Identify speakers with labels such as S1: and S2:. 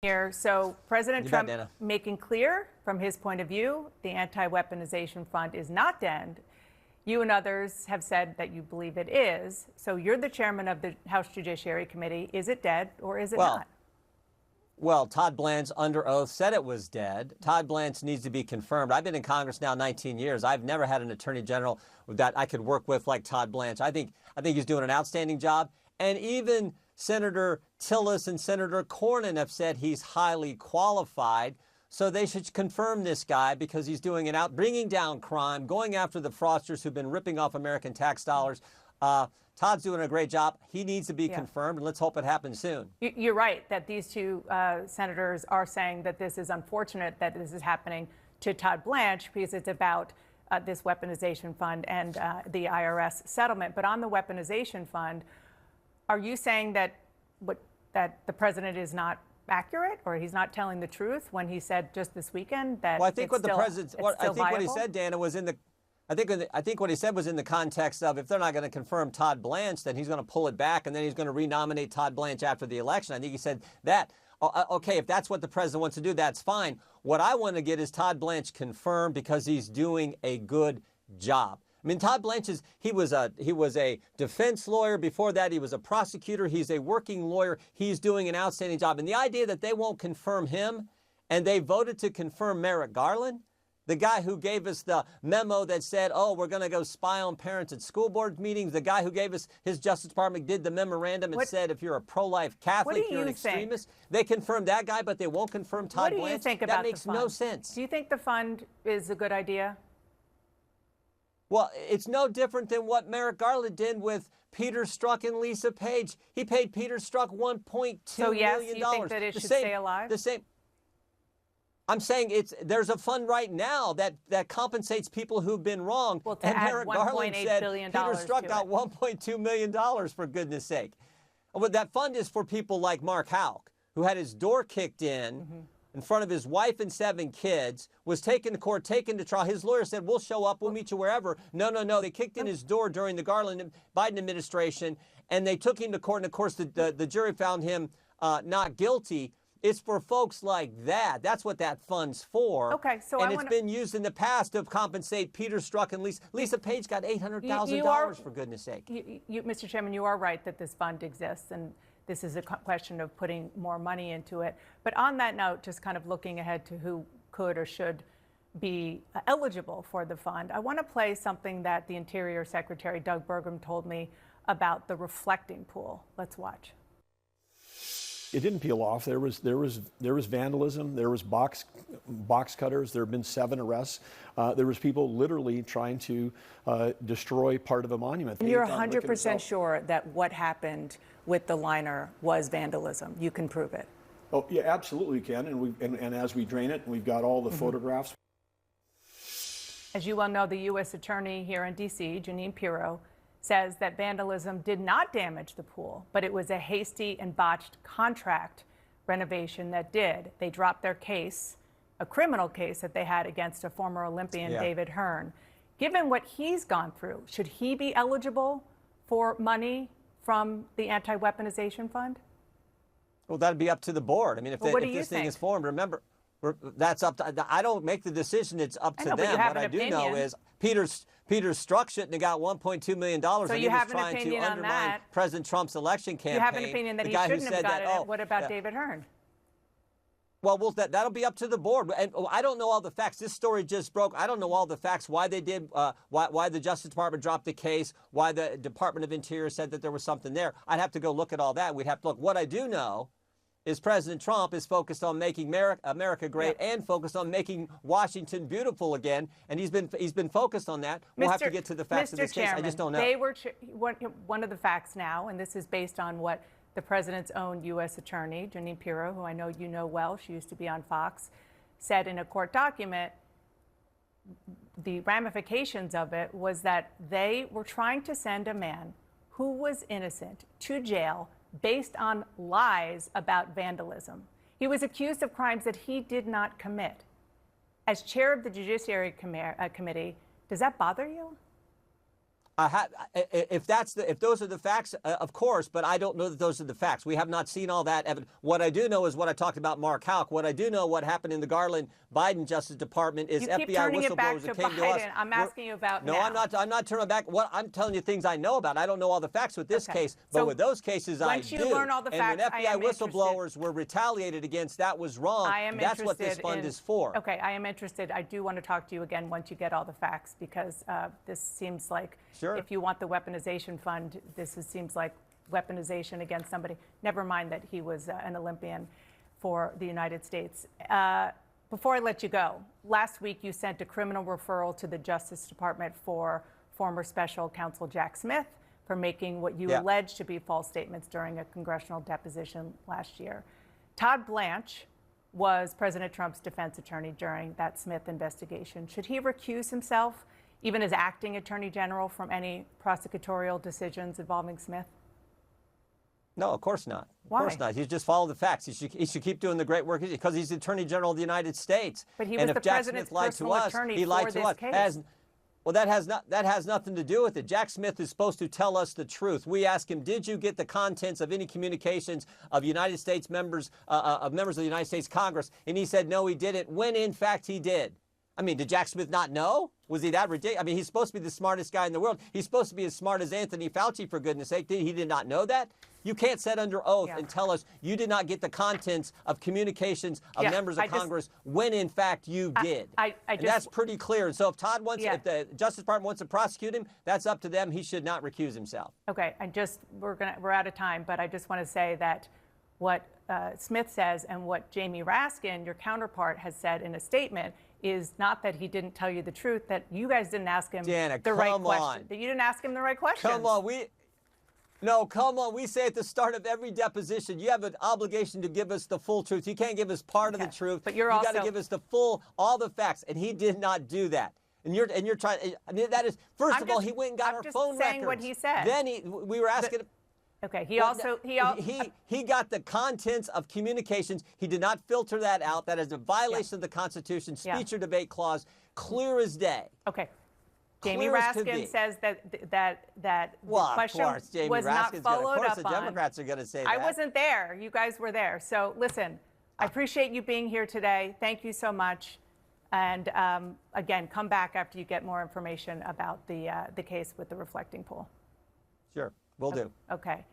S1: Here. So President
S2: You
S1: Trump
S2: bet, Dana.
S1: making clear from his point of view, the anti-weaponization fund is not dead. You and others have said that you believe it is. So you're the chairman of the House Judiciary Committee. Is it dead or is it not?
S2: Well, Todd Blanche, under oath, said it was dead. Todd Blanche needs to be confirmed. I've been in Congress now 19 years. I've never had an attorney general that I could work with like Todd Blanche. I think he's doing an outstanding job. And even Senator Tillis and Senator Cornyn have said he's highly qualified. So they should confirm this guy because he's doing it out, bringing down crime, going after the fraudsters who've been ripping off American tax dollars. Todd's doing a great job. He needs to be confirmed, and let's hope it happens soon.
S1: You're right that these two senators are saying that this is unfortunate that this is happening to Todd Blanche because it's about this weaponization fund and the IRS settlement. But on the weaponization fund, are you saying that the president is not accurate, or he's not telling the truth when he said just this weekend that?
S2: Well, I think what the president, what he said, Dana, was in the. I think what he said was in the context of if they're not going to confirm Todd Blanche, then he's going to pull it back and then he's going to renominate Todd Blanche after the election. I think he said that. Okay, if that's what the president wants to do, that's fine. What I want to get is Todd Blanche confirmed because he's doing a good job. I mean, Todd Blanche he was a defense lawyer. Before that, he was a prosecutor. He's a working lawyer. He's doing an outstanding job. And the idea that they won't confirm him and they voted to confirm Merrick Garland, the guy who gave us the memo that said, oh, we're going to go spy on parents at school board meetings, the guy who gave us his Justice Department did the memorandum and said if you're a pro-life Catholic, you're an extremist. They confirmed that guy, but they won't confirm Todd Blanche.
S1: What do you think about the fund?
S2: That makes no sense.
S1: Do you think the fund is a good idea?
S2: Well, it's no different than what Merrick Garland did with Peter Strzok and Lisa Page. He paid Peter Strzok $1.2 million.
S1: So yes, you think that it should stay alive?
S2: I'm saying there's a fund right now that compensates people who've been wrong.
S1: Well, to add $1.8 billion
S2: Peter Strzok got $1.2 million, for goodness sake. But that fund is for people like Mark Houck, who had his door kicked in front of his wife and 7 kids, was taken to court, taken to trial. His lawyer said, we'll show up, we'll meet you wherever. No. They kicked in his door during the Biden administration, and they took him to court. And, of course, the jury found him not guilty. It's for folks like that. That's what that fund's for.
S1: Okay, so
S2: it's been used in the past to compensate Peter Strzok and Lisa Page got $800,000, for goodness sake.
S1: Mr. Chairman, you are right that this fund exists, and this is a question of putting more money into it. But on that note, just kind of looking ahead to who could or should be eligible for the fund, I want to play something that the Interior Secretary Doug Burgum told me about the reflecting pool. Let's watch.
S3: It didn't peel off. There was vandalism. There was box cutters. There have been 7 arrests. There was people literally trying to destroy part of a monument.
S1: And you're 100% sure that what happened with the liner was vandalism. You can prove it.
S3: Oh yeah, absolutely can. And as we drain it, we've got all the photographs.
S1: As you well know, the U.S. Attorney here in D.C., Jeanine Pirro, says that vandalism did not damage the pool, but it was a hasty and botched contract renovation that did. They dropped their case, a criminal case that they had against a former Olympian, David Hearn. Given what he's gone through, should he be eligible for money from the anti-weaponization fund?
S2: Well, that'd be up to the board. I mean, if this thing is formed, remember, that's up to, I don't make the decision, it's up to them. What I do know is Peter Strzok shouldn't have got $1.2 million.
S1: So you have
S2: an
S1: opinion on that?
S2: President Trump's election campaign.
S1: You have an opinion that he shouldn't have gotten it. What about David Hearn?
S2: Well, that'll be up to the board. And I don't know all the facts. This story just broke. I don't know all the facts, why they did, why the Justice Department dropped the case, why the Department of Interior said that there was something there. I'd have to go look at all that. We'd have to look. What I do know is President Trump is focused on making America great and focused on making Washington beautiful again, and he's been focused on that. We'll have to get to the facts of this case. I just don't know.
S1: They were one of the facts now, and this is based on what the president's own U.S. Attorney, Jeanine Pirro, who I know you know well, she used to be on Fox, said in a court document. The ramifications of it was that they were trying to send a man who was innocent to jail based on lies about vandalism. He was accused of crimes that he did not commit. As chair of the Judiciary Committee, does that bother you?
S2: If those are the facts, of course, but I don't know that those are the facts. We have not seen all that evidence. What I do know is what I talked about Mark Houck. What I do know what happened in the Garland-Biden Justice Department is FBI whistleblowers that came to us.
S1: I'm asking you about
S2: no,
S1: now.
S2: I'm not turning back. I'm telling you things I know about. I don't know all the facts with this case, but with those cases I do.
S1: Once you learn all the facts,
S2: and when FBI whistleblowers were retaliated against, that was wrong. That's what this fund is for.
S1: Okay, I am interested. I do want to talk to you again once you get all the facts, because this seems like if you want the weaponization fund, seems like weaponization against somebody. Never mind that he was an Olympian for the United States. Before I let you go, last week you sent a criminal referral to the Justice Department for former special counsel Jack Smith for making what you allege to be false statements during a congressional deposition last year. Todd Blanche was President Trump's defense attorney during that Smith investigation. Should he recuse himself, even as acting attorney general, from any prosecutorial decisions involving Smith?
S2: No, of course not.
S1: Why?
S2: Of course not. He should just follow the facts. He should keep doing the great work because he's the Attorney General of the United States.
S1: But he was the president's personal attorney for this case.
S2: Well, that has nothing to do with it. Jack Smith is supposed to tell us the truth. We ask him, did you get the contents of any communications of United States members of the United States Congress? And he said, no, he didn't, when in fact he did. I mean, did Jack Smith not know? Was he that ridiculous? I mean, he's supposed to be the smartest guy in the world. He's supposed to be as smart as Anthony Fauci, for goodness sake. He did not know that? You can't sit under oath and tell us you did not get the contents of communications of members of Congress when, in fact, you did. And that's pretty clear. And so if Todd wants, if the Justice Department wants to prosecute him, that's up to them. He should not recuse himself.
S1: Okay, we're out of time, but I just want to say that what Smith says and what Jamie Raskin, your counterpart, has said in a statement is not that he didn't tell you the truth, that you guys didn't ask him the right question. That you didn't ask him the right question.
S2: Come on, come on. We say at the start of every deposition, you have an obligation to give us the full truth. You can't give us part of the truth.
S1: But
S2: you got to give us all the facts, and he did not do that. And you're trying. I mean, that is first of all, he went and got our phone records.
S1: I'm just saying what he said.
S2: Then we were asking.
S1: Okay.
S2: He got the contents of communications. He did not filter that out. That is a violation of the Constitution, speech or debate clause, clear as day.
S1: Okay. Jamie Raskin says that the question was not followed up on.
S2: Of course, the Democrats are going to say that.
S1: I wasn't there. You guys were there. So listen, I appreciate you being here today. Thank you so much. And again, come back after you get more information about the case with the reflecting pool.
S2: Sure, will do.
S1: Okay.